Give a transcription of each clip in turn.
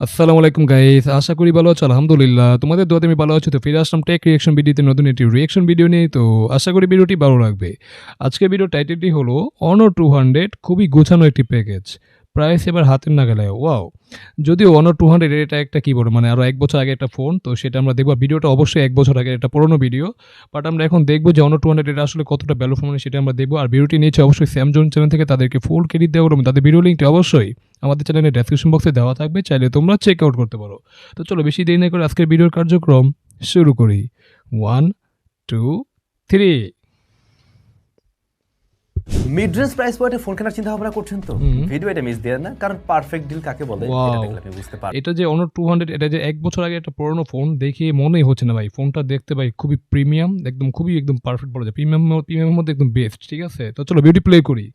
আসসালামু আলাইকুম গাইস। আশা করি ভালো আছো। আলহামদুলিল্লাহ। তোমাদের দোয়াতে আমি ভালো আছি। তো ফিরে আসলাম টেক রিঅ্যাকশন ভিডিওতে নতুন একটি রিঅ্যাকশন ভিডিও নিয়ে। তো আশা করি ভিডিওটি ভালো লাগবে। আজকের ভিডিওর টাইটেলটি হলো Honor 200 খুবই গোছানো একটি প্যাকেজ। প্রাইস এবার হাতের নাগালে। ওয়াও! যদিও Honor 200 এটা একটা কিবোর্ড মানে আরো ১ বছর আগে একটা ফোন। তো সেটা আমরা দেখব। ভিডিওটা অবশ্যই ১ বছর আগের একটা পুরনো ভিডিও। বাট আমরা এখন দেখব যে Honor 200 এটা আসলে কতটা ভ্যালু ফর মানি সেটা আমরা দেখব। আর ভিডিওটি নিয়েছে অবশ্যই স্যামজুন চ্যানেল থেকে তাদেরকে ফুল ক্রেডিট দেওয়া এবং তাদের ভিডিও লিঙ্কটি অবশ্যই আমাদের চ্যানেলের ডেসক্রিপশন বক্সে দেওয়া থাকবে। চাইলে তোমরা চেক আউট করতে পারো। তো চলো বেশি দেরি না করে আজকের ভিডিওর কার্যক্রম শুরু করি। 1, 2, 3 মিড রেঞ্জ প্রাইস পয়েন্টে ফোন কেনার চিন্তা ভাবনা করছেন তো ভিডিও এটা মিস দিয়ে না, কারণ পারফেক্ট ডিল কাকে বলে এটা ওয়াও! দেখলে আপনি বুঝতে পারবেন। এটা যে Honor 200 এটা যে ১ বছর আগে একটা পুরনো ফোন দেখে মনেই হচ্ছে না ভাই। ফোনটা দেখতে ভাই খুবই প্রিমিয়াম, একদম খুবই একদম পারফেক্ট বলা যায়। প্রিমিয়ামের মধ্যে একদম বেস্ট। ঠিক আছে? তো চলো ভিডিও প্লে করি।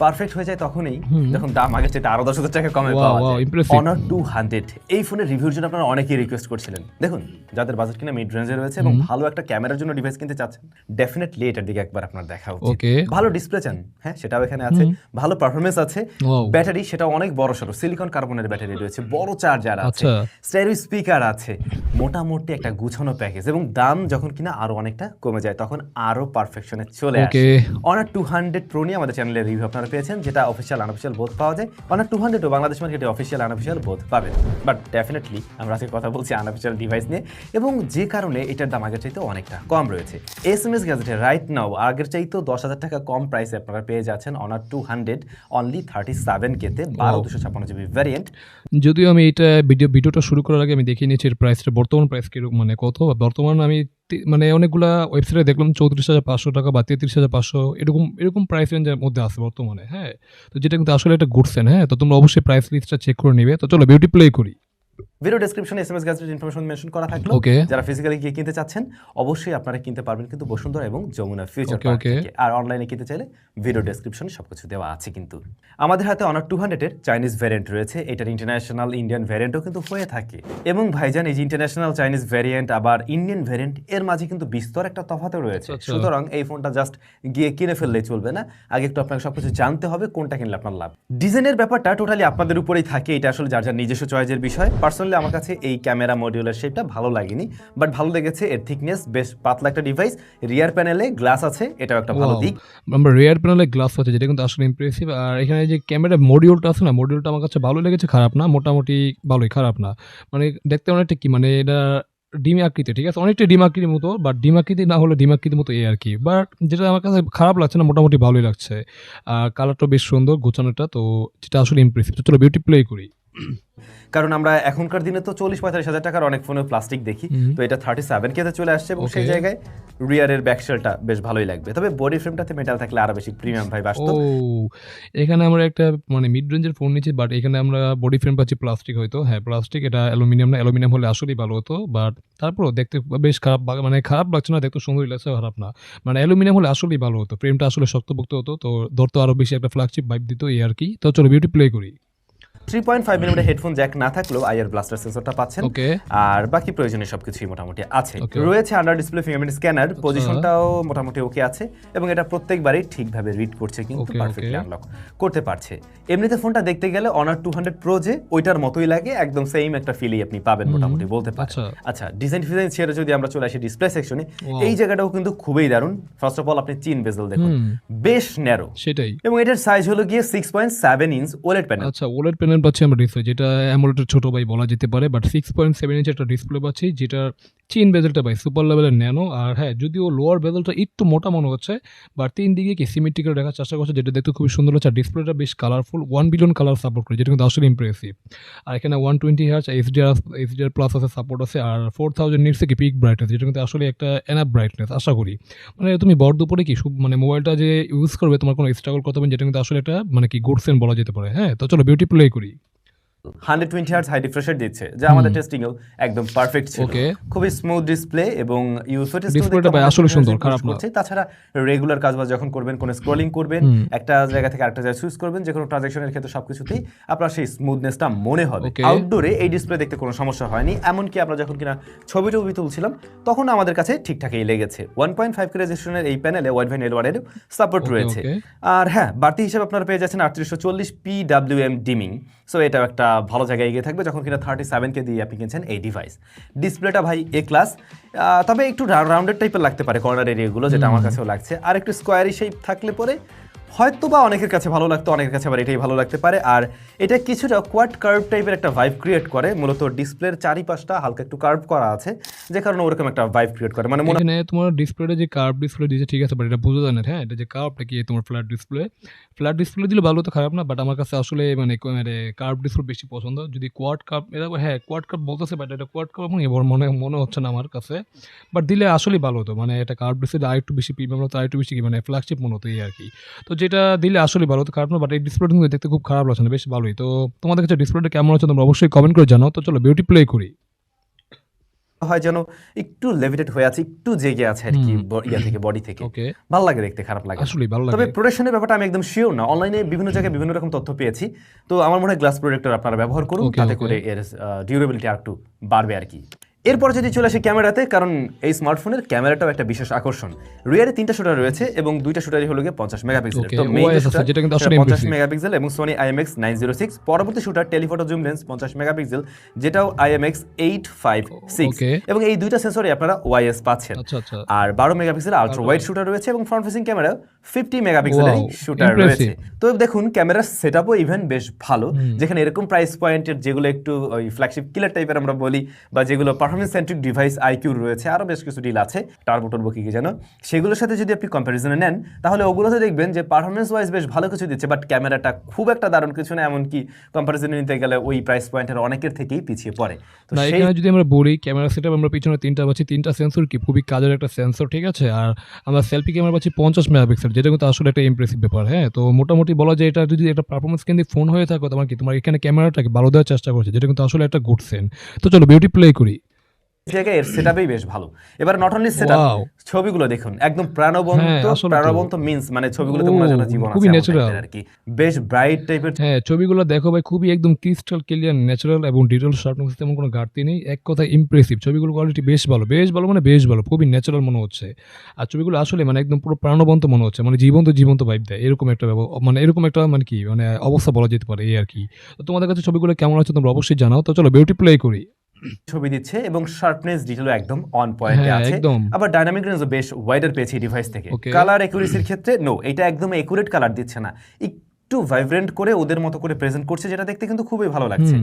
পারফেক্ট হয়ে যায় তখনই হুম। যখন দাম আগের চেয়ে আরো 10,000 টাকা কমে ওয়াও, পাওয়া ওয়াও, যায়। ইমপ্রেসিভ। Honor 200 এই ফোনের রিভিউর জন্য আপনারা অনেকেই রিকোয়েস্ট করছিলেন। দেখুন, যাদের বাজেট কিনা মিড রেঞ্জে রয়েছে এবং ভালো একটা ক্যামেরার জন্য ডিভাইস কিনতে চাচ্ছেন, ডেফিনেটলি এটার দিকে একবার আপনার দেখা উচিত। ওকে। ভালো ডিসপ্লে চান, হ্যাঁ সেটাও এখানে আছে। ভালো পারফরম্যান্স আছে। ওয়াও! ব্যাটারি সেটা অনেক বড় সড়ো সিলিকন কার্বনের ব্যাটারি রয়েছে, বড় চার্জার আছে, আচ্ছা। স্টেরিও স্পিকার আছে। মোটামুটি একটা গুছানো প্যাকেজ এবং দাম যখন কিনা আরো অনেকটা কমে যায় তখন আরো পারফেকশনে চলে আসে। ওকে। Honor 200 Pro নিয়ে আমাদের চ্যানেলে রিভিউ আপনারা পেয়েছেন, যেটা অফিসিয়াল আনঅফিসিয়াল বোথ পাওয়া যায়। Honor 200 ও বাংলাদেশ মার্কেটে অফিসিয়াল আনঅফিসিয়াল বোথ পাবেন। বাট ডেফিনেটলি আমরা আজকে কথা বলছি আনঅফিসিয়াল ডিভাইস নিয়ে এবং যে কারণে এটার দাম আগের চাইতে অনেকটা কম রয়েছে। এসএমএস গ্যাজেটে রাইট নাও আগের চাইতে 10,000 টাকা কম প্রাইসে আপনারা পেয়ে যাচ্ছেন Honor 200 অনলি 37K তে 12 256 জিবি ভ্যারিয়েন্ট। যদিও আমি এটা ভিডিওটা শুরু করার আগে আমি দেখে নিয়েছি এর প্রাইসটা বর্তমান প্রাইস কিরকম মানে কত। বর্তমান আমি মানে অনেকগুলা ওয়েবসাইটে দেখলাম ৩৪,৫০০ টাকা বা ৩৩,৫০০ এরকম প্রাইস রেঞ্জের মধ্যে আছে বর্তমানে। হ্যাঁ? তো যেটা কিন্তু আসলে একটা গুড সাইন। হ্যাঁ? তো তোমরা অবশ্যই প্রাইস লিস্টটা চেক করে নিবে। তো চলো ভিডিও প্লে করি। ভিডিও ডেসক্রিপশনে এসএমএস গ্যাজেট ইনফরমেশন মেনশন করা থাকলো। ওকে। যারা ফিজিক্যালি গিয়ে কিনতে চাচ্ছেন অবশ্যই আপনারা কিনতে পারবেন কিন্তু বসুন্ধরা এবং Jamuna future okay, park okay. থেকে। আর অনলাইনে কিনতে চাইলে ভিডিও ডেসক্রিপশনে সবকিছু দেওয়া আছে কিন্তু। আমাদের হাতে Honor 200 এর চাইনিজ ভ্যারিয়েন্ট রয়েছে, এটার ইন্টারন্যাশনাল ইন্ডিয়ান ভ্যারিয়েন্টও কিন্তু হয়ে থাকে। এবং ভাইজান এই যে ইন্টারন্যাশনাল চাইনিজ ভ্যারিয়েন্ট আবার ইন্ডিয়ান ভ্যারিয়েন্ট এর মাঝে কিন্তু বিস্তর একটা তফাৎ রয়েছে। আচ্ছা, আচ্ছা। সুতরাং এই ফোনটা জাস্ট গিয়ে কিনে ফেললেই চলবে না, আগে একটু আপনাকে সবকিছু জানতে হবে কোনটা কিনলে আপনার লাভ। ডিজাইনের ব্যাপারটা টোটালি আপনাদের উপরেই থাকে, এটা আসলে যার যার নিজস্ব চয়েসের বিষয়। পার্সোনালি আমার কাছে এই ক্যামেরা মডিউলের শেপটা ভালো লাগেনি, বাট ভালো লেগেছে এর থিকনেস, বেশ পাতলা একটা ডিভাইস, রিয়ার প্যানেলে গ্লাস আছে, এটাও একটা ভালো দিক। আমরা রেয়ার প্যানেলে গ্লাস আছে যেটা কিন্তু আসলে ইমপ্রেসিভ। আর এখানে যে ক্যামেরা মডিউলটা আছে না, মডিউলটা আমার কাছে ভালো লেগেছে, খারাপ না, মোটামুটি ভালোই, খারাপ না। মানে দেখতে অনেকটা কি মানে এটা ডিম আকৃতি, ঠিক আছে? অনেকটা ডিম আকৃতির মতো, বাট ডিম আকৃতি না হলে ডিম আকৃতির মতো এই আর কি। বাট যেটা আমার কাছে খারাপ লাগছে না, মোটামুটি ভালোই লাগছে। আর কালারটা বেশ সুন্দর, গোছানোটা, তো যেটা আসলে ইমপ্রেসিভ। তো চলো বিউটি প্লে করি। কারণ আমরা এখনকার দিনে তো ৪০-৪৫ হাজার টাকার অনেক ফোনে প্লাস্টিক দেখি, তো এটা 37K তে চলে আসছে এবং সেই জায়গায় রিয়ারের ব্যাকশেলটা বেশ ভালোই লাগবে। তবে বডি ফ্রেমটাতে মেটাল থাকলে আরো বেশি প্রিমিয়াম ভাই ও, বাস্তব। এখানে আমরা একটা মানে মিড রেঞ্জের ফোন নিচ্ছি, বাট এখানে আমরা বডি ফ্রেম পাচ্ছি প্লাস্টিক হয়তো। হ্যাঁ, প্লাস্টিক, এটা অ্যালুমিনিয়াম না। অ্যালুমিনিয়াম হলে আসলেই ভালো হতো, বাট তারপরেও দেখতে বেশ খারাপ মানে খারাপ লাগছে না, দেখতে সুন্দরই লাগছে, খারাপ না। মানে অ্যালুমিনিয়াম হলে আসলেই ভালো হতো, ফ্রেমটা আসলে শক্তপোক্ত হতো, তো ধরতো আরো বেশি একটা ফ্ল্যাগশিপ ভাইব দিত এই আর কি। তো চলো বিউটি প্লে করি। 3.5 মিলিমিটার হেডফোন জ্যাক না থাকলেও আইআর ব্লাস্টার সেন্সরটা পাচ্ছেন। ওকে। আর বাকি প্রয়োজনীয় সবকিছুই মোটামুটি আছে। ওকে। রয়েছে আন্ডার ডিসপ্লে ফিঙ্গারপ্রিন্ট স্ক্যানার, পজিশনটাও মোটামুটি ওকে আছে এবং এটা প্রত্যেকবারই ঠিকভাবে রিড করছে কিন্তু ওকে, পারফেক্টলি ওকে। আনলক করতে পারছে। এমনিতে ফোনটা দেখতে গেলে Honor 200 Pro যে ওইটার মতোই লাগে, একদম সেম একটা ফিলই আপনি পাবেন মোটামুটি বলতে পারেন। আচ্ছা। আচ্ছা, ডিজাইন ফিজাইন ছেড়ে যদি আমরা চলে আসি ডিসপ্লে সেকশনে, Wow. এই জায়গাটাও কিন্তু খুবই দারুণ। ফার্স্ট অফ অল আপনি চিন বেজেল দেখুন, বেশ ন্যারো, সেটাই। এবং এটার সাইজ হলো গিয়ে 6.7 ইঞ্চ ওলেড প্যানেল। আচ্ছা, ওলেড প্যানেল পাচ্ছি আমরা ডিসপ্লে, যেটা অ্যামোলেডের ছোট ভাই বলা যেতে পারে, বাট 6.7 ইঞ্চের একটা ডিসপ্লে পাচ্ছি, যেটা চিন বেজেলটা ভাই সুপার লেভেলের ন্যানো। আর হ্যাঁ, যদিও লোয়ার বেজেলটা একটু মোটা মনে হচ্ছে, বাট 3 দিকে কি সিমেট্রিক্যাল রাখার চেষ্টা করছে, যেটা দেখতে খুবই সুন্দর হচ্ছে। আর ডিসপ্লেটা বেশ কালারফুল, 1 বিলিয়ন কালার সাপোর্ট করে, যেটা কিন্তু আসলে ইমপ্রেসিভ। আর এখানে 120 হার্জ এইচডিআর প্লাস আছে, সাপোর্ট আছে। আর 4000 নিটস কি পিক ব্রাইটনেস, যেটা কিন্তু আসলে একটা এনাফ ব্রাইটনেস আশা করি। মানে তুমি ভর দুপুরে কি মানে মোবাইলটা যে ইউজ করবে তোমার কোনো স্ট্রাগল করতে হবে, যেটা কিন্তু আসলে একটা মানে কি গুড সেন বলা যেতে পারে। হ্যাঁ, তো চলো বিউটি প্লে করি। 120 হার্টজ হাই রিফ্রেশার দিচ্ছে, যা আমাদের টেস্টিংয়েও একদম পারফেক্ট ছিল। ওকে। খুবই স্মুথ ডিসপ্লে এবং ইউএসও ডিসপ্লেটা ভাই আসলে সুন্দর, খারাপ না। তাছাড়া রেগুলার কাজবাজ যখন করবেন, কোনো স্ক্রলিং করবেন, একটা জায়গা থেকে আরেকটা জায়গায় সুইচ করবেন, যে কোনো ট্রানজাকশনের ক্ষেত্রে সবকিছুতেই আপনার সেই স্মুথনেসটা মনে হবে। Okay. আউটডোরে এই ডিসপ্লে দেখতে কোনো সমস্যা হয়নি, এমনকি আমরা যখন কিনা ছবি টবি তুলছিলাম তখন আমাদের কাছে ঠিকঠাকই লেগেছে। 1.5K রেজোলিউশনের এই প্যানেলে ওয়াইড ভাই নেটওয়ার্কের সাপোর্ট রয়েছে। okay. আর হ্যাঁ, বাড়তি হিসেবে আপনারা পেয়ে যাচ্ছেন 3840 PWM ডিমিং, সো এটাও একটা ভালো জায়গায় এগিয়ে থাকবে যখন কিনা 37K দিয়ে আপনি কিনছেন এই ডিভাইস। ডিসপ্লেটা ভাই এ ক্লাস, তবে একটু রাউন্ডেড টাইপের লাগতে পারে কর্নার এরিয়াগুলো, যেটা আমার কাছেও লাগছে। আর একটু স্কোয়ারি শেপ থাকলে পরে হয়তো বা অনেকের কাছে ভালো লাগতো, অনেকের কাছে আবার এটাই ভালো লাগতে পারে। আর এটা কিছুটা কোয়াড কার্ভ টাইপের একটা ভাইব ক্রিয়েট করে, মূলত ডিসপ্লের চারিপাশটা হালকা একটু কার্ভ করা আছে, যে কারণে ওরকম একটা ভাইব ক্রিয়েট করে। মানে এখানে তোমার ডিসপ্লেটা যে কার্ভ ডিসপ্লে দিয়েছে ঠিক আছে, বাট এটা বোঝা যায় না। হ্যাঁ, এটা যে কার্ভটা কি তোমার ফ্ল্যাট ডিসপ্লে দিলে ভালো তো খারাপ না, বাট আমার কাছে আসলে মানে কার্ভ ডিসপ্লে বেশি পছন্দ। যদি কোয়াড কার্ভ, এটা হ্যাঁ কোয়াড কার্ভ বলতেছে, বাট এটা কোয়াড কার্ভ মনে হচ্ছে না আমার কাছে, বাট দিলে আসলে ভালো হতো। মানে এটা কার্ভ ডিসপ্লে আর একটু বেশি প্রিমিয়াম হতো, আর একটু বেশি মানে ফ্ল্যাগশিপ মনে হতো এই আর কি। তো যেটা দিলে আসলে ভালো হতো, খারাপ না, বাট এই ডিসপ্লেটা কিন্তু দেখতে খুব খারাপ লাগছে না, বেশ ভালোই। তো তোমাদের কাছে ডিসপ্লেটা কেমন হচ্ছে তোমরা অবশ্যই কমেন্ট করে জানাও। তো চলো বিউটি প্লে করি। হয় যেন একটু লেভিটেড হয়ে আছে, একটু জেগে আছে আর কি, ইয়া থেকে বডি থেকে। ওকে, ভালো লাগে দেখতে, খারাপ লাগে আসলে ভালো তবে লাগে। প্রোটেকশনের ব্যাপারটা আমি একদম শিওর না। অনলাইনে বিভিন্ন জায়গায় বিভিন্ন রকম তথ্য পেয়েছি, তো আমার মনে হয় গ্লাস প্রোটেক্টর আপনারা ব্যবহার করুন, Okay, তাতে okay. করে এর ডিউরেবিলিটি আর একটু বাড়বে আর কি। এরপর যদি চলে আসি ক্যামেরাতে, কারণ এই স্মার্টফোনের ক্যামেরাটাও একটা বিশেষ আকর্ষণ। রিয়ারে 3টা শুটার রয়েছে এবং 2টা শুটারই হলো গিয়ে 50 মেগাপিক্সেল। Okay, তো মেইন OIS আছে, যেটা কিন্তু আসলে 50 impressive। মেগাপিক্সেল এবং Sony IMX 906। পরবর্তী shooter telephoto zoom lens 50 megapixel, যেটাও IMX 856। Okay. এবং এই দুইটা সেন্সরই আপনারা OIS পাচ্ছেন। আচ্ছা আচ্ছা, আর 12 মেগাপিক্সেল আলট্রা ওয়াইড শুটার রয়েছে এবং ফ্রন্ট ফেসিং ক্যামেরা 50 মেগাপিক্সেলের Wow, শুটার রয়েছে। impressive. তো দেখুন ক্যামেরার সেটআপও ইভেন বেশ ভালো, যেখানে এরকম প্রাইস পয়েন্টের যেগুলো একটু ওই ফ্ল্যাগশিপ কিলার টাইপের আমরা বলি, বা যেগুলো পারফরমেন্স সেন্ট্রিক ডিভাইস আইকিউ রয়েছে, আরও বেশ কিছু ডিল আছে, টার্বো টার্বো কি যেন, সেগুলোর সাথে যদি আপনি কম্প্যারিজনে নেন তাহলে ওগুলোতে দেখবেন যে পারফরমেন্স ওয়াইজ বেশ ভালো কিছু দিচ্ছে, বাট ক্যামেরাটা খুব একটা দারুণ কিছু না, এমনকি কম্প্যারিজনে নিতে গেলে ওই প্রাইস পয়েন্টের অনেকের থেকেই পিছিয়ে পড়ে। তো না, সেই এখানে যদি আমরা বলি ক্যামেরা সেটআপ আমরা পিছনে 3টা পাচ্ছি, 3টা সেন্সর কি খুবই কাজের একটা সেন্সর, ঠিক আছে। আর আমরা সেলফি ক্যামেরা পাচ্ছি 50 মেগাপিক্সেল, যেটা কিন্তু আসলে একটা ইমপ্রেসিভ ব্যাপার। হ্যাঁ, তো মোটামুটি বলা যায় এটা যদি একটা পারফরমেন্স কেন্দ্রিক ফোন হয়ে থাকে, তোমার কি তোমার এখানে ক্যামেরাটাকে ভালো দেওয়ার চেষ্টা করছে, যেটা কিন্তু আসলে একটা গুড সেন। তো চলো বিউটি প্লে করি। জায়গায় এর সেটআপই বেশ ভালো। এবার নট অনলি সেটআপ, Wow. ছবিগুলো দেখুন একদম প্রাণবন্ত। হ্যাঁ, আসলে তো। প্রাণবন্ত মিন্স মানে ছবিগুলোতে মনে হয় যেন জীবন আছে খুবই এমন natural। টাইপের আর কি, বেশ ব্রাইট টাইপের। হ্যাঁ, ছবিগুলো দেখো ভাই, খুবই একদম ক্রিস্টাল ক্লিয়ার, ন্যাচারাল এবং ডিটেল শার্পনেস, তেমন কোনো ঘাটতি নেই। এক কথায় ইমপ্রেসিভ। ছবিগুলো কোয়ালিটি বেশ ভালো, মানে বেশ ভালো, খুবই ন্যাচারাল মনে হচ্ছে। আর ছবিগুলো আসলে মানে একদম পুরো প্রাণবন্ত মনে হচ্ছে, মানে জীবন্ত ভাইব দেয়, এরকম একটা এরকম একটা মানে কি মানে অবস্থা বলা যেতে পারে এই আর কি। তো তোমাদের কাছে ছবিগুলো কেমন আছে তোমরা অবশ্যই জানাও। তো চলো বিউটি প্লে করি। ছবি দিচ্ছে এবং শার্পনেস ডিটেলও একদম অন পয়েন্টে হ্যাঁ, আছে। একদম। আবার ডাইনামিক রেঞ্জও বেশ ওয়াইডার পেয়েছি ডিভাইস থেকে। Okay. কালার একুরেসির ক্ষেত্রে নো, এটা একদম একুরেট কালার দিচ্ছে না, একটু ভাইব্রেন্ট করে ওদের মতো করে প্রেজেন্ট করছে, যেটা দেখতে কিন্তু খুবই ভালো লাগছে।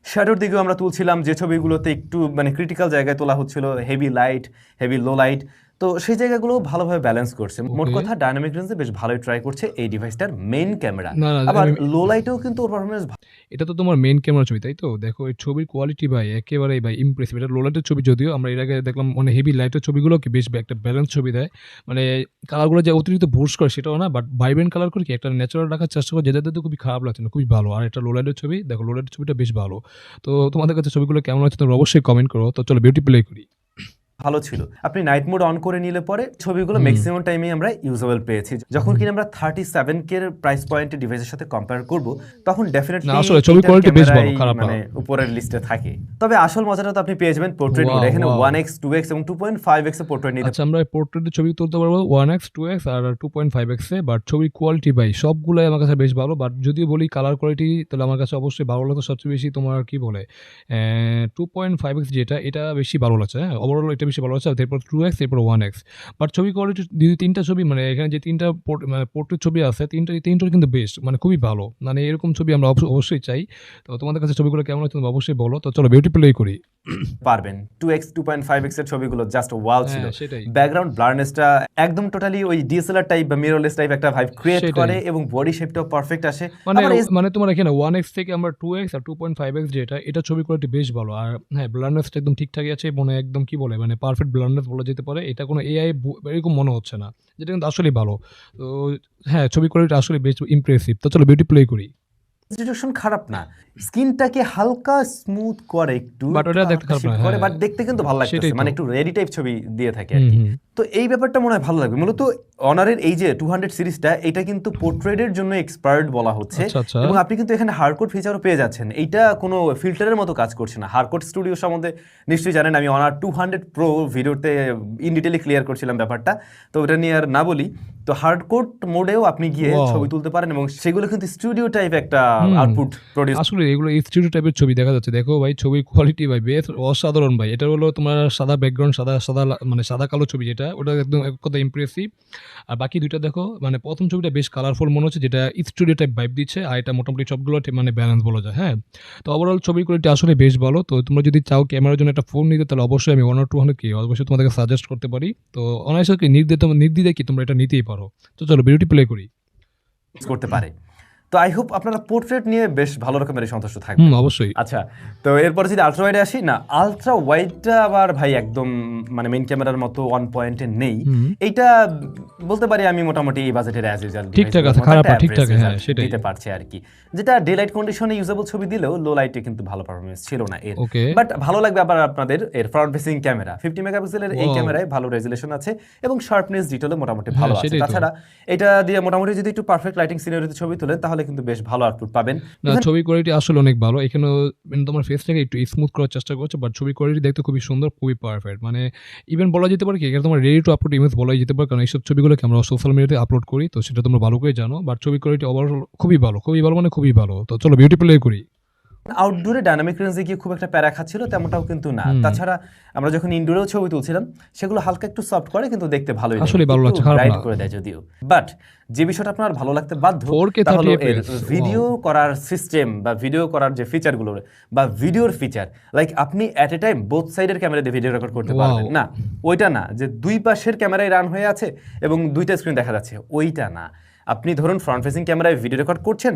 শ্যাডোর দিকেও আমরা তুলছিলাম, যে ছবিগুলোতে একটু মানে ক্রিটিক্যাল জায়গায় তোলা হচ্ছিল, heavy light, heavy low light, তো সেই জায়গাগুলো ভালোভাবে ব্যালেন্স করছে। মোট কথা ডাইনামিক রেঞ্জে বেশ ভালোই ট্রাই করছে এই ডিভাইসটার মেইন ক্যামেরা। না, আবার লো লাইটেও কিন্তু ওর পারফরমেন্স। এটা তো তোমার মেইন ক্যামেরা ছবি, তাই তো? দেখো এই ছবির কোয়ালিটি ভাই একেবারেই ভাই ইমপ্রেসিভ। এটা লো লাইটের ছবি, যদিও আমরা এর আগে দেখলাম মানে হেভি লাইটের ছবিগুলো কি বেশ একটা ব্যালেন্স ছবি দেয়, মানে কালারগুলো যে অতিরিক্ত বুস্ট করে সেটাও না, বাট ভাইব্রেন্ট কালার করে কি একটা ন্যাচারাল রাখার চেষ্টা করে, যেটাতে তো খুবই খারাপ লাগছে না, খুবই ভালো। আর এটা লো লাইটের ছবি, দেখো লো লাইটের ছবিটা বেশ ভালো। তো তোমাদের কাছে ছবিগুলো কেমন আছে তোমরা অবশ্যই কমেন্ট করো। তো চলো বিউটি প্লে করি। ভালো ছিল। আপনি নাইট মোড অন করে নিলে পরে ছবিগুলো ম্যাক্সিমাম টাইমে আমরা ইউজেবল পেয়েছি। যখন কিনা আমরা 37K এর প্রাইস পয়েন্টের ডিভাইসের সাথে কম্পেয়ার করব, তখন ডেফিনেটলি না, আসলে ছবি কোয়ালিটি বেশ ভালো, খারাপ না। মানে উপরের লিস্টে থাকে। তবে আসল মজাটা তো আপনি পেয়ে যাবেন পোর্ট্রেট মোড। Wow, এখানে wow. 1x 2x এবং 2.5x এ পোর্ট্রেট নিতে। আচ্ছা, আমরা পোর্ট্রেটের ছবি তুলতে পারবো 1x 2x R 2.5x A, but ছবির কোয়ালিটি ভাই সবগুলাই আমার কাছে বেশ ভালো। বাট যদি বলি কালার কোয়ালিটি, তাহলে আমার কাছে অবশ্যই ভালো লাগতো সবচেয়ে বেশি তোমার কি বলে 2.5x, যেটা এটা বেশি ভালো লাগছে। হ্যাঁ, ওভারঅল এটা বেশি ভালো লাগছে। তারপর 2x, এরপর 1x। বাট ছবি কোয়ালিটি যদি 3টা ছবি মানে এখানে যে 3টা পোর্ট্রেট ছবি আছে, তিনটার কিন্তু বেস্ট, মানে খুবই ভালো। মানে এরকম ছবি আমরা অবশ্যই চাই। তো তোমাদের কাছে ছবিগুলো কেমন হচ্ছে তোমরা অবশ্যই বলো। তো চলো বিউটি প্লে করি। পারবেন 2x 2.5x এর ছবিগুলো জাস্ট ওয়াও ছিল। হ্যাঁ, সেটাই। ব্যাকগ্রাউন্ড ব্লারনেসটা একদম টোটালি ওই ডিএসএলআর টাইপ বা মিররলেস টাইপ একটা ভাইব ক্রিয়েট সেটাই। করে এবং বডি শেপটাও পারফেক্ট আসে। মানে আবার মানে তোমার এখানে 1x থেকে আমরা 2x আর 2.5x যেটা, এটা ছবি কোয়ালিটি বেশ ভালো। আর হ্যাঁ, ব্লারনেসটা একদম ঠিকঠাকই আছে, মানে একদম কি বলে মানে পারফেক্ট ব্লারনেস বলা যেতে পারে। এটা কোনো এআই এরকম মনে হচ্ছে না, যেটা কিন্তু আসলেই ভালো। তো হ্যাঁ, ছবি কোয়ালিটি আসলে বেশ ইমপ্রেসিভ। তো চলো বিউটি প্লে করি। রেজোলিউশন খারাপ না, স্কিনটাকে হালকা স্মুথ করে একটু, বাট ওটা দেখতে খারাপ না, করে, হ্যাঁ। বাট দেখতে কিন্তু ভালো লাগতেছে, সেটাই তো। মানে একটু রেডি টাইপ ছবি দিয়ে থাকে আর কি। তো এই ব্যাপারটা মনে হয় ভালো লাগবে। মূলত অনারের এই যে 200 সিরিজটা, এটা কিন্তু পোর্ট্রেটের জন্য এক্সপার্ট বলা হচ্ছে। আচ্ছা, আচ্ছা। এবং আপনি কিন্তু এখানে হার্ডকোড ফিচারও পেয়ে যাচ্ছেন। এইটা কোনো ফিল্টারের মতো কাজ করছে না। হার্ডকোড স্টুডিও সম্বন্ধে নিশ্চয়ই জানেন, আমি অনার 200 প্রো ভিডিওতে ইন ডিটেইলে ক্লিয়ার করছিলাম ব্যাপারটা, তো ওটা নিয়ে আর না বলি। তো হার্ডকোর মোডেও আপনি গিয়ে Wow. ছবি তুলতে পারেন এবং সেগুলো কিন্তু স্টুডিও টাইপ একটা আউটপুট প্রডিউস আসলে এগুলো স্টুডিও টাইপের ছবি দেখা যাচ্ছে। দেখো ভাই ছবির কোয়ালিটি ভাই বেশ অসাধারণ ভাই। এটা হলো তোমার সাদা ব্যাকগ্রাউন্ড, মানে সাদা কালো ছবি যেটা, ওটা একদম এক কথা ইমপ্রেসিভ। আর বাকি দুইটা দেখো, মানে প্রথম ছবিটা বেশ কালারফুল মনে হচ্ছে, যেটা স্টুডিও টাইপ ভাইব দিচ্ছে, আর এটা মোটামুটি সবগুলো মানে ব্যালেন্স বলা যায়। হ্যাঁ, তো ওভারঅল ছবির কোয়ালিটি আসলে বেশ ভালো। তো তোমরা যদি চাও ক্যামেরার জন্য একটা ফোন নিতে, তাহলে অবশ্যই আমি 1 or 200 কি অবশ্যই তোমাদেরকে সাজেস্ট করতে পারি। তো অনায়াসে কি নির্দ্বিধায় কি তোমরা এটা নিতেই পারো। তো চলো ভিডিওটি প্লে করি। করতে পারে। তো আই হোপ আপনারা পোর্ট্রেট নিয়ে বেশ ভালো রকমের সন্তুষ্ট থাকবেন। অবশ্যই। আচ্ছা, তো এরপরে যদি আলট্রা ওয়াইডে আসি, না আলট্রা ওয়াইডটা আবার ভাই একদম মানে মেইন ক্যামেরার মতো অন পয়েন্টে নেই। এইটা বলতে পারি আমি মোটামুটি এই বাজেটের অ্যাজ ইউজুয়াল ঠিকঠাক আছে, খারাপ না, ঠিকঠাক, হ্যাঁ সেটাই দিতে পারছে আর কি। যেটা ডে লাইট কন্ডিশনে ইউজেবল ছবি দিলেও লো লাইটে কিন্তু ভালো পারফরম্যান্স ছিল না এর। ওকে। বাট ভালো লাগবে আবার আপনাদের এর ফ্রন্ট ফেসিং ক্যামেরা 50 মেগাপিক্সেলের এই ক্যামেরায় ভালো রেজুলেশন আছে এবং শার্পনেস ডিটেইলও মোটামুটি ভালো আছে। সেটাই তো। তাছাড়া এটা দিয়ে মোটামুটি যদি একটু পারফেক্ট লাইটিং সিনারিওতে ছবি তোলেন তাহলে কিন্তু বেশ ভালো আউটপুট পাবেন। না, ছবি কোয়ালিটি আসলে অনেক ভালো। এখানেও মানে তোমার ফেসটাকে একটু স্মুথ করার চেষ্টা করছে, বাট ছবি কোয়ালিটি দেখতে খুবই সুন্দর, খুবই পারফেক্ট। মানে ইভেন বলা যেতে পারে কি, এখানে তোমার রেডি টু আপলোড ইমেজ বলাই যেতে পারে, কারণ এইসব ছবিগুলোকে আমরা সোশ্যাল মিডিয়াতে আপলোড করি, তো সেটা তোমরা ভালো করে জানো। বাট ছবি কোয়ালিটি ওভারঅল খুবই ভালো, খুবই ভালো, মানে খুবই ভালো। তো চলো বিউটি প্লে করি। আউটডোরে ডাইনামিক রেঞ্জে গিয়ে খুব একটা প্যারা খাচ্ছিল তেমনটাও কিন্তু না। তাছাড়া আমরা যখন ইনডোরেও ছবি তুলছিলাম সেগুলো হালকা একটু সফট করে, কিন্তু দেখতে ভালোই আসলে ভালো লাগছে, খারাপ ব্রাইট না। করে দেয় যদিও। বাট যে বিষয়টা আপনার ভালো লাগতে বাধ্য 4K তাহলে 30 এর FPS, ভিডিও করার সিস্টেম বা ভিডিও করার যে ফিচারগুলো বা ভিডিওর ফিচার, লাইক আপনি অ্যাট এ টাইম বোথ সাইডের ক্যামেরা দিয়ে ভিডিও রেকর্ড করতে পারবেন না। ওইটা না যে দুই পাশের ক্যামেরায় রান হয়ে আছে এবং দুইটা স্ক্রিন দেখা যাচ্ছে, ওইটা না। আপনি ধরুন ফ্রন্ট ফেসিং ক্যামেরায় ভিডিও রেকর্ড করছেন,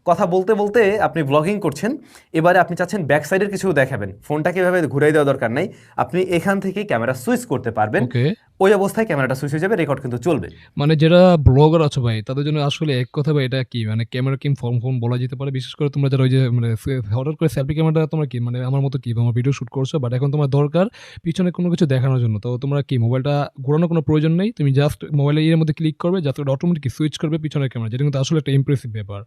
কথা বলতে বলতে আপনি ব্লগিং করছেন, এবারে আপনি চাচ্ছেন ব্যাক সাইডের কিছু দেখাবেন, ফোনটাকে এভাবে ঘুরাই দেওয়া দরকার নাই, আপনি এখান থেকে ক্যামেরা সুইচ করতে পারবেন। ওকে। ওই অবস্থায় ক্যামেরাটা সুইচ হয়ে যাবে, রেকর্ড কিন্তু চলবে। মানে যারা ব্লগার আছে ভাই, তাদের জন্য আসলে এক কথা ভাই, এটা কি মানে ক্যামেরা কিং ফোন বলা যেতে পারে। বিশেষ করে তোমরা যারা ওই যে মানে হঠাৎ করে সেলফি ক্যামেরাটা তোমরা কি মানে আমার মতো কি আমার ভিডিও শুট করছো, বাট এখন তোমার দরকার পিছনে কোনো কিছু দেখানোর জন্য, তো তোমরা কি মোবাইলটা ঘোরানোর কোনো প্রয়োজন নেই, তুমি জাস্ট মোবাইলের এর মধ্যে ক্লিক করবে, জাস্ট অটোমেটিক সুইচ করবে পিছনের ক্যামেরা, যেটা কিন্তু আসলে একটা ইমপ্রেসিভ ব্যাপার।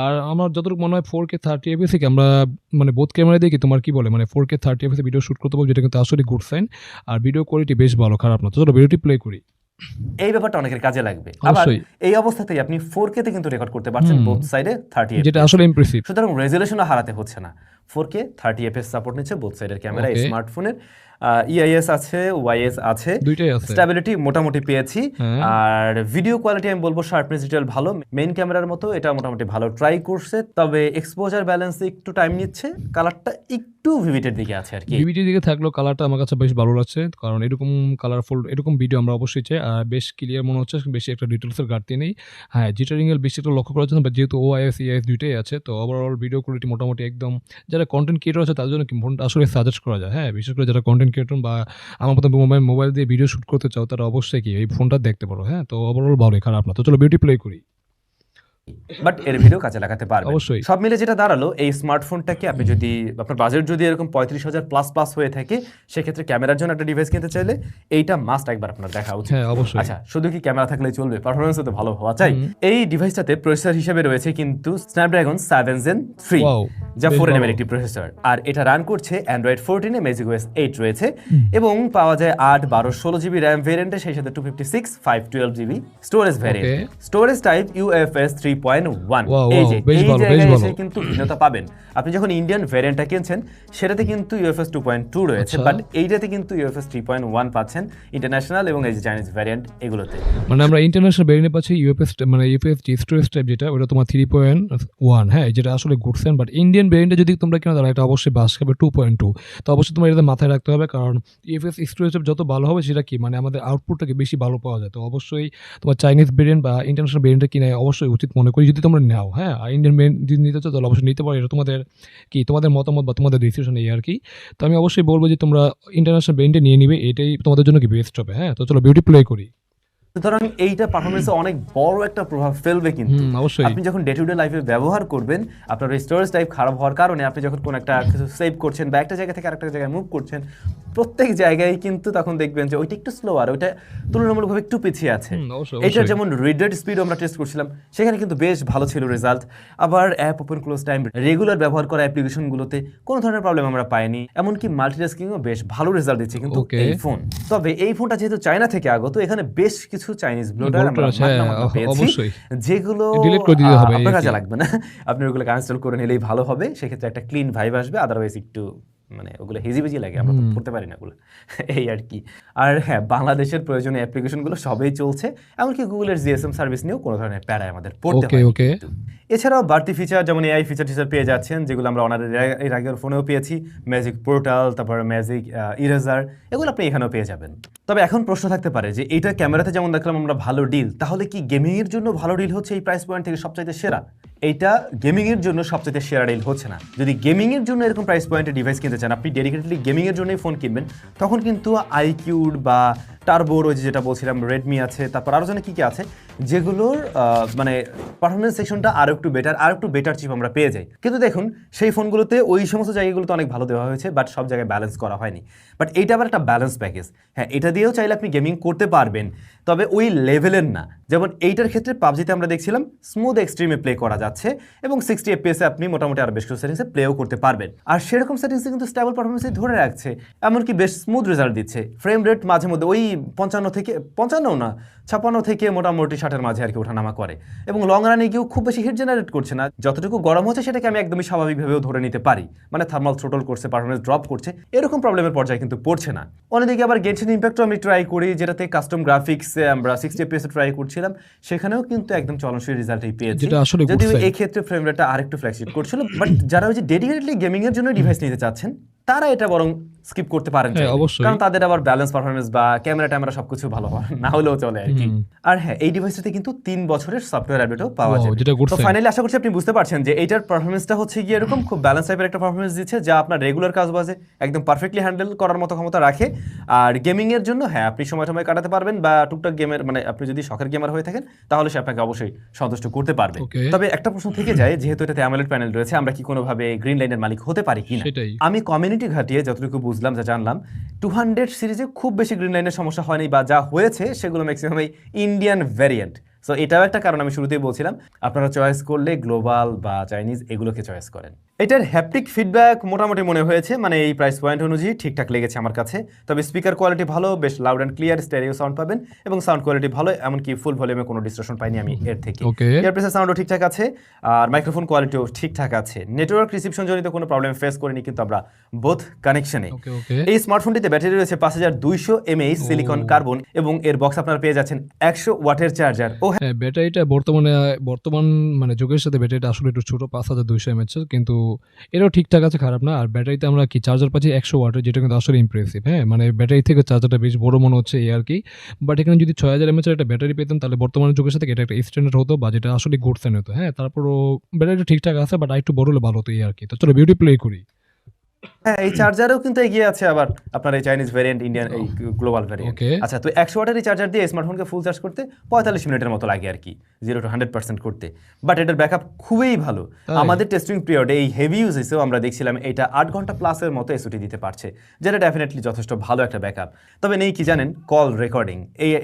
আর আমার যতটুকু মনে হয় 4K 30 FPS থেকে আমরা মানে বোথ ক্যামেরা দিয়ে কি তোমার কি বলে মানে 4K 30 FPS ভিডিও শুট করতে পারবো, যেটা কিন্তু আসলে গুড সাইন। আর ভিডিও কোয়ালিটি বেশ ভালো, খারাপ না। তো চলো ভিডিওটি প্লে করি। এই ব্যাপারটা অনেকের কাজে লাগবে। আবার অবশ্যই। এই অবস্থাতেই আপনি 4K তে কিন্তু রেকর্ড করতে পারছেন বোথ সাইডে 30 যেটা আসলে ইমপ্রেসিভ। সুতরাং রেজুলেশনও হারাতে হচ্ছে না। 4K 30 FPS সাপোর্ট নিচ্ছে বোথ সাইডের ক্যামেরা। Okay. স্মার্টফোনের EIS আছে, OIS আছে, দুইটাই আছে। স্টেবিলিটি মোটামুটি পেয়েছি। হ্যাঁ। আর ভিডিও কোয়ালিটি আমি বলবো শার্পনেস ডিটেইল ভালো, মেইন ক্যামেরার মতো এটা মোটামুটি ভালো ট্রাই করছে, তবে এক্সপোজার ব্যালেন্সে একটু টাইম নিচ্ছে, কালারটা একটু ভিভিটের দিকে আছে আর কি। ভিভিটির দিকে থাকলেও কালারটা আমার কাছে বেশ ভালো লাগছে, কারণ এরকম কালারফুল এরকম ভিডিও আমরা অবশ্যই চাই। আর বেশ ক্লিয়ার মনে হচ্ছে, বেশি একটা ডিটেলসের ঘাটতি নেই। হ্যাঁ, জিটারিং এর বেশি একটা লক্ষ্য করার জন্য, যেহেতু OIS EIS দুইটাই আছে, তো ওভারঅল ভিডিও কোয়ালিটি মোটামুটি একদম, যারা কন্টেন্ট ক্রিয়েটর আছে তাদের জন্য কি ফোনটা আসলে সাজেস্ট করা যায়। হ্যাঁ, বিশেষ করে যারা কন্টেন্ট ক্রিয়েটর বা আমার মতো মোবাইল দিয়ে ভিডিও শুট করতে চাও, তারা অবশ্যই কি এই ফোনটা দেখতে পারো। হ্যাঁ, তো ওভারঅল ভালোই, খারাপ না। তো চলো বিউটি প্লে করি। বাট এর ভিডিও কাজে লাগাতে পারবেন অবশ্যই। সব মিলে যেটা দাঁড়ালো, এই স্মার্টফোনটাকে আপনি যদি আপনার বাজেট যদি এরকম 35,000 প্লাস হয়ে থাকে, সেক্ষেত্রে ক্যামেরার জন্য একটা ডিভাইস কিনতে চাইলে এইটা মাস্ট একবার আপনার দেখা উচিত। হ্যাঁ, অবশ্যই। আচ্ছা, শুধু কি ক্যামেরা থাকলেই চলবে? পারফরম্যান্সও তো ভালো হওয়া চাই। এই ডিভাইসটাতে প্রসেসর হিসেবে রয়েছে কিন্তু স্ন্যাপড্রাগন 7 Gen 3, Wow, যা বেশ 4 nm ভালো। একটি প্রসেসর, আর এটা রান করছে অ্যান্ড্রয়েড 14 এ ম্যাজিক OS 8 রয়েছে এবং পাওয়া যায় 8, 12, 16 GB র্যাম ভেরিয়েন্টে, সেই সাথে 256, 512 GB storage variant. Storage type UFS 3.1। Wow, এই যে বেশ এই ভালো, বেশ জায়গায় ভালো। এসে কিন্তু ভিন্নতা পাবেন। আপনি যখন ইন্ডিয়ান ভ্যারিয়েন্টটা কিনছেন সেটাতে কিন্তু UFS 2.2 রয়েছে, আচ্ছা। বাট এইটাতে কিন্তু UFS 3.1 পাচ্ছেন ইন্টারন্যাশনাল এবং এই যে চাইনিজ ভ্যারিয়েন্ট এগুলোতে। মানে আমরা ইন্টারন্যাশনাল ভেরিয়েন্টে পাচ্ছি UFS মানে UFS স্টোরেজ টাইপ যেটা, ওটা তোমার 3.1, হ্যাঁ, যেটা আসলে গুড সাইন। বাট ইন্ডিয়ান ভেরিয়েন্টে যদি তোমরা কিনো, তাহলে এটা অবশ্যই বাস খাবে 2.2। তো অবশ্যই তোমার এটা মাথায় রাখতে হবে, কারণ UFS স্টোরেজ যত ভালো হবে, সেটা কি মানে আমাদের আউটপুটটাকে বেশি ভালো পাওয়া যায়। তো অবশ্যই তোমার চাইনিজ ভেরিয়েন্ট বা ইন্টারন্যাশনাল ভেরিয়েন্টটা কিনে অবশ্যই উচিত মনে করি, যদি তোমরা নাও। হ্যাঁ, আর ইন্ডিয়ান ভেরিয়েন্ট যদি নিতে চাও তাহলে অবশ্যই নিতে পারো, এটা তোমাদের কি তোমাদের মতামত বা তোমাদের ডিসিশন এই আর কি। তো আমি অবশ্যই বলবো যে তোমরা ইন্টারন্যাশনাল ভেরিয়েন্টে নিয়ে নিবে, এটাই তোমাদের জন্য কি বেস্ট হবে। হ্যাঁ, তো চলো বিউটি প্লে করি। সুতরাং এইটা পারফরমেন্সে অনেক বড় একটা প্রভাব ফেলবে কিন্তু। অবশ্যই। আপনি যখন ডে টু ডে লাইফে ব্যবহার করবেন, আপনার স্টোরেজ টাইপ খারাপ হওয়ার কারণে আপনি যখন কোন একটা কিছু সেভ করছেন বা একটা জায়গা থেকে আরেকটা জায়গায় মুভ করছেন, প্রত্যেক জায়গায় কিন্তু তখন দেখবেন যে ওইটা একটু স্লো আর ওইটা তুলনামূলকভাবে একটু পিছিয়ে আছে। অবশ্যই, এটার অবশ্যই। যেমন রিড রেট স্পিড আমরা টেস্ট করছিলাম, সেখানে কিন্তু বেশ ভালো ছিল রেজাল্ট। আবার app open close time, regular ব্যবহার করা অ্যাপ্লিকেশনগুলোতে কোনো ধরনের প্রবলেম আমরা পাইনি, এমনকি মাল্টিটাস্কিংও বেশ ভালো রেজাল্ট দিচ্ছে কিন্তু Okay. এই ফোন। তবে এই ফোনটা যেহেতু চায়না থেকে আগত, এখানে বেশ কিছু কিছু চাইনিজ ব্লোটার আমরা আছে, পেয়েছি অবশ্যই যেগুলো ডিলিট করে দিতে হবে আপনার কাজে লাগবে না, আপনি ওগুলো ইনস্টল করে নিলেই ভালো হবে। সেক্ষেত্রে একটা ক্লিন ভাইব আসবে, আদারওয়াইজ একটু মানে ওগুলো হেজিবেজি লাগে, আমরা তো পড়তে পারি না ওগুলো এই আর কি। আর হ্যাঁ, বাংলাদেশের প্রয়োজনীয় অ্যাপ্লিকেশনগুলো সবই চলছে, এমনকি গুগলের জিএসএম সার্ভিস নিয়েও কোনো ধরনের প্যারায় আমাদের পড়তে হয়। এছাড়াও বাড়তি ফিচার যেমন এআই ফিচার পেয়ে যাচ্ছেন, যেগুলো আমরা ওনার এর আগের ফোনেও পেয়েছি, ম্যাজিক পোর্টাল, তারপর ম্যাজিক ইরেজার, এগুলো আপনি এখানেও পেয়ে যাবেন। তবে এখন প্রশ্ন থাকতে পারে যে এইটা ক্যামেরাতে যেমন দেখলাম আমরা ভালো ডিল, তাহলে কি গেমিংয়ের জন্য ভালো ডিল হচ্ছে এই প্রাইস পয়েন্ট থেকে সবচাইতে সেরা? এইটা গেমিংয়ের জন্য সবচাইতে সেরা ডিল হচ্ছে না। যদি গেমিংয়ের জন্য এরকম প্রাইস পয়েন্টের ডিভাইস কিনতে চান, আপনি ডেডিকেটলি গেমিংয়ের জন্যই ফোন কিনবেন, তখন কিন্তু আইকিউড বা টার্বোর ওই যেটা বলছিলাম রেডমি আছে, তারপর আরও জানি কী কী আছে, যেগুলোর মানে পারফরমেন্স সেকশনটা আরও একটু বেটার চিপ আমরা পেয়ে যাই। কিন্তু দেখুন সেই ফোনগুলোতে ওই সমস্ত জায়গাগুলোতে অনেক ভালো দেওয়া হয়েছে, বাট সব জায়গায় ব্যালেন্স করা হয়নি। বাট এইটা আবার একটা ব্যালেন্স প্যাকেজ। হ্যাঁ, এটা দিয়েও চাইলে আপনি গেমিং করতে পারবেন, তবে ওই লেভেলের না। যেমন এইটার ক্ষেত্রে পাবজিতে আমরা দেখছিলাম স্মুথ এক্সট্রিমে প্লে করা যাচ্ছে এবং 60 FPS আপনি মোটামুটি আর বেশ কিছু সেটিংসে প্লেও করতে পারবেন। আর সেরকম সেটিংসে কিন্তু স্টেবল পারফরমেন্সে ধরে রাখছে, এমনকি বেশ স্মুথ রেজাল্ট দিচ্ছে। ফ্রেম রেট মাঝে মধ্যে ওই 56 থেকে মোটামুটি 60-এর মাঝে আর কি ওঠানামা করে, এবং লং রানে গিয়েও খুব বেশি হিট জেনারেট করছে না। যতটুকু গরম হচ্ছে সেটাকে আমি একদমই স্বাভাবিকভাবেও ধরে নিতে পারি, মানে থার্মাল থ্রোটল করছে, পারফরমেন্স ড্রপ করছে, এরকম প্রবলেমের পর্যায়ে কিন্তু পড়ছে না। অন্যদিকে আবার গেনশিন ইম্প্যাক্টও আমি ট্রাই করি, যেটাতে কাস্টম গ্রাফিক্সে আমরা 60 FPS ট্রাই করছিলাম, সেখানেও কিন্তু একদম চলনশীল রেজাল্টই পেয়েছি, যদিও এই ক্ষেত্রে ফ্রেম রেটটা আরেকটু ফ্ল্যাকচুয়েট করছিল। বাট যারা ওই যে ডেডিকেটলি গেমিং এর জন্য ডিভাইস নিতে চাচ্ছেন, তারা এটা বরং স্কিপ করতে পারেন, কারণ তাদের আবার ব্যালেন্স পারফরমেন্স বা ক্যামেরা সবকিছু ভালো হয় না হলেও চলে আর কি। আর হ্যাঁ, এই ডিভাইসটাতে কিন্তু 3 বছরের সফটওয়্যার আপডেটও পাওয়া যায়। তো ফাইনালি আশা করছি আপনি বুঝতে পারছেন যে এইটার পারফরমেন্সটা হচ্ছে গিয়ে এরকম খুব ব্যালেন্স টাইপের একটা পারফরমেন্স দিচ্ছে, যা আপনার রেগুলার কাজবাজে একদম পারফেক্টলি হ্যান্ডেল করার মতো ক্ষমতা রাখে। আর গেমিং এর জন্য হ্যাঁ, আপনি সময় কাটাতে পারবেন, বা টুকটাক গেমের মানে আপনি যদি শখের গেমার হয়ে থাকেন, তাহলে সে আপনাকে অবশ্যই সন্তুষ্ট করতে পারবে। তবে একটা প্রশ্ন থেকে যায়, যেহেতু এটাতে অ্যামোলেড প্যানেল রয়েছে, আমরা কি কোনোভাবে গ্রিন লাইনের মালিক হতে পারি কিনা? আমি কমিউনিটি ঘাটিয়ে যতটুকু বুঝলাম, যা জানলাম, 200 সিরিজে খুব বেশি গ্রিন লাইনের সমস্যা হয়নি, বা যা হয়েছে সেগুলো ম্যাক্সিমাম ইন্ডিয়ান ভ্যারিয়েন্ট। সো এটাও একটা কারণ, আমি শুরুতেই বলছিলাম আপনারা চয়েস করলে গ্লোবাল বা চাইনিজ এগুলোকে চয়েস করেন। এটার হ্যাপটিক ফিডব্যাক মোটামুটি মনে হয়েছে, মানে এই প্রাইস পয়েন্ট অনুযায়ী ঠিকঠাক লেগেছে আমার কাছে। তবে স্পিকার কোয়ালিটি ভালো, বেশ loud and clear stereo sound পাবেন, এবং সাউন্ড কোয়ালিটি ভালো, এমনকি ফুল ভলিউমে কোনো ডিস্টরশন পাইনি আমি এর থেকে। ইয়ারপ্রেসের সাউন্ডও ঠিকঠাক আছে, আর মাইক্রোফোন কোয়ালিটিও ঠিকঠাক আছে। নেটওয়ার্ক রিসিপশন জনিত কোনো প্রবলেম ফেস করিনি কিন্তু আমরা বোথ কানেকশনে। এই স্মার্টফোনটিতে ব্যাটারি রয়েছে 5200 mAh সিলিকন কার্বন, এবং এর বক্স আপনারা পেয়ে যাচ্ছেন 100 ওয়াটের চার্জার। ও হ্যাঁ, ব্যাটারিটা বর্তমান মানে যুগের সাথে ব্যাটারিটা আসলে একটু ছোট, 5200 mAh, কিন্তু এটাও ঠিকঠাক আছে, খারাপ না। আর ব্যাটারিতে আমরা কি চার্জার পাচ্ছি 100 ওয়াটের, যেটা কিন্তু আসলে ইমপ্রেসিভ। হ্যাঁ, মানে ব্যাটারি থেকে চার্জারটা বেশ বড় মনে হচ্ছে এই আর কি। বাট এখানে যদি 6000 mAh একটা ব্যাটারি পেতেন, তাহলে বর্তমানের যুগের সাথে এটা একটা স্ট্যান্ডার্ড হতো, বা যেটা আসলে ঘুরতে হতো। হ্যাঁ, তারপরও ব্যাটারিটা ঠিকঠাক আছে, বাট একটু বড় হলে ভালো হতো এই আর কি। তো চলো বিউটি প্লে করি। হ্যাঁ, এই চার্জারেও কিন্তু এগিয়ে আছে আবার আপনার এই চাইনিজ ভ্যারিয়েন্ট, ইন্ডিয়ান এই গ্লোবাল ভ্যারিয়েন্ট। আচ্ছা, তো 100 ওয়াটের এই চার্জার দিয়ে স্মার্টফোনকে ফুল চার্জ করতে 45 মিনিটের মতো লাগে আর কি, 0 to 100% করতে। বাট এটার ব্যাকআপ খুবই ভালো। আমাদের টেস্টিং পিরিয়ডে এই হেভি ইউজেসেও আমরা দেখছিলাম এটা 8 ঘন্টা প্লাসের মতো এসওটি দিতে পারছে, যেটা ডেফিনেটলি যথেষ্ট ভালো একটা ব্যাকআপ। তবে নেই কি জানেন, কল রেকর্ডিং,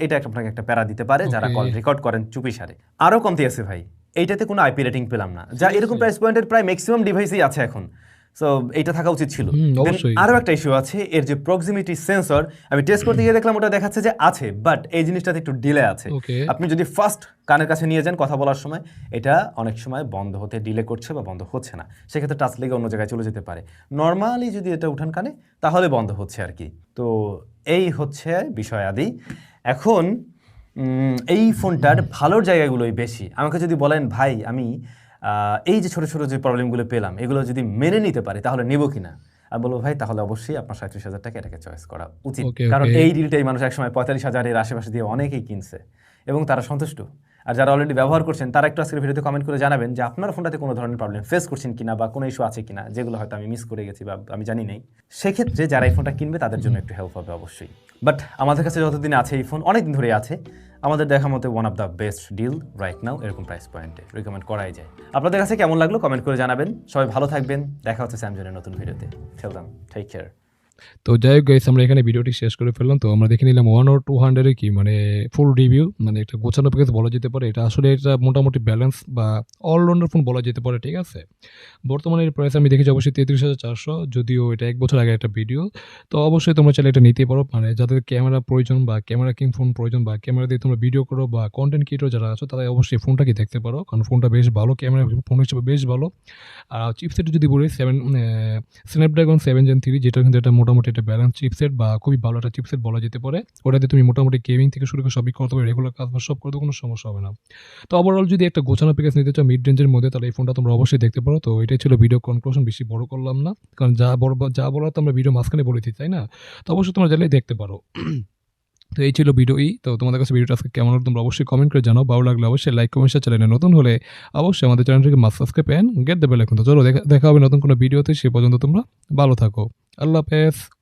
এটা আপনাকে একটা প্যারা দিতে পারে যারা কল রেকর্ড করেন চুপি সারে। আরও কমতি আছে ভাই, এইটাতে কোনো আইপি রেটিং পেলাম না, যা এরকম প্রাইস পয়েন্টের প্রায় ম্যাক্সিমাম ডিভাইসেই আছে এখন। সো এইটা থাকা উচিত ছিল। আরও একটা ইস্যু আছে, এর যে প্রক্সিমিটি সেন্সর, আমি টেস্ট করতে গিয়ে দেখলাম ওটা দেখাচ্ছে যে আছে, বাট এই জিনিসটাতে একটু ডিলে আছে। আপনি যদি ফার্স্ট কানের কাছে নিয়ে যান কথা বলার সময়, এটা অনেক সময় বন্ধ হতে ডিলে করছে বা বন্ধ হচ্ছে না, সেক্ষেত্রে টাচ লেগে অন্য জায়গায় চলে যেতে পারে। নর্মালি যদি এটা উঠান কানে, তাহলে বন্ধ হচ্ছে আর কি। তো এই হচ্ছে বিষয় আদি। এখন এই ফোনটার ভালোর জায়গাগুলোই বেশি। আমাকে যদি বলেন ভাই, আমি এই যে ছোটো ছোটো যে প্রবলেমগুলো পেলাম, এগুলো যদি মেনে নিতে পারি তাহলে নেব কিনা, আর বলবো ভাই তাহলে অবশ্যই আপনার 37,000 টাকা এটাকে চয়েস করা উচিত। কারণ এই ডিলটাই মানুষ একসময় 45,000-এর আশেপাশে দিয়ে অনেকেই কিনছে এবং তারা সন্তুষ্ট। আর যারা অলরেডি ব্যবহার করছেন, তারা একটু আজকের ভিডিওতে কমেন্ট করে জানাবেন যে আপনার ফোনটাতে কোনো ধরনের প্রবলেম ফেস করছেন কিনা, বা কোনো ইস্যু আছে কিনা, যেগুলো হয়তো আমি মিস করে গেছি বা আমি জানি নেই। সেক্ষেত্রে যারা এই ফোনটা কিনবে তাদের জন্য একটু হেল্প হবে অবশ্যই। বাট আমাদের কাছে যতদিন আছে এই ফোন, অনেকদিন ধরেই আছে, আমাদের দেখা মতে one of the best deal right now, এরকম প্রাইস পয়েন্টে রিকমেন্ড করাই যায়। আপনাদের কাছে কেমন লাগলো কমেন্ট করে জানাবেন। সবাই ভালো থাকবেন, দেখা হচ্ছে স্যামসাংয়ের নতুন ভিডিওতে। Tell them take care. তো যাই হোক গাইস, আমরা এখানে ভিডিওটি শেষ করে ফেললাম। তো আমরা দেখে নিলাম 1 or 200 এর কি মানে ফুল রিভিউ, মানে একটা গোছানো প্যাকেজ বলা যেতে পারে। এটা আসলে এটা মোটামুটি ব্যালেন্স বা অলরাউন্ডার ফোন বলা যেতে পারে, ঠিক আছে? বর্তমানে এর প্রাইস আমি দেখেছি অবশ্যই 33,400, যদিও এটা 1 বছর আগের একটা ভিডিও। তো অবশ্যই তোমরা চাইলে এটা নিতে পারো, মানে যাদের ক্যামেরা প্রয়োজন বা ক্যামেরা কিং ফোন প্রয়োজন বা ক্যামেরা দিয়ে তোমরা ভিডিও করো বা কনটেন্ট ক্রিয়েটর যারা আছো তারা অবশ্যই ফোনটাকে দেখতে পারো, কারণ ফোনটা বেশ ভালো, ক্যামেরা ফোন হিসেবে বেশ ভালো। আর চিপসেট যদি বলি স্ন্যাপড্রাগন 7 Gen 3, যেটা কিন্তু এটা মোটামুটি একটা ব্যালেন্স চিপসেট বা খুবই ভালো একটা চিপসেট বলা যেতে পারে। ওটাতে তুমি মোটামুটি গেমিং থেকে শুরু করে সবই করতে পারো, রেগুলার কাজ বা সব করতে কোনো সমস্যা হবে না। তো ওভারঅল যদি একটা গোছানো প্যাকেজ নিতে চাও মিড রেঞ্জের মধ্যে, তাহলে এই ফোনটা তোমরা অবশ্যই দেখতে পারো। তো এটাই ছিল ভিডিও কনক্লুশন, বেশি বড় করলাম না, কারণ যা বলার তো আমরা ভিডিও মাঝখানে বলে দিই, তাই না? তো অবশ্যই তোমরা চাইলে দেখতে পারো। তো এই ছিল ভিডিও। তো তোমাদের কাছে ভিডিওটা আজকে কেমন হলো তোমরা অবশ্যই কমেন্ট করে জানাও। ভালো লাগলে অবশ্যই লাইক, কমেন্ট, শেয়ার। চ্যানেলে নতুন হলে অবশ্যই আমাদের চ্যানেলটিকে must subscribe and get the bell icon. তো চলো দেখা হবে নতুন কোনো ভিডিওতে। সে পর্যন্ত তোমরা ভালো থাকো। আল্লাহ হাফেজ।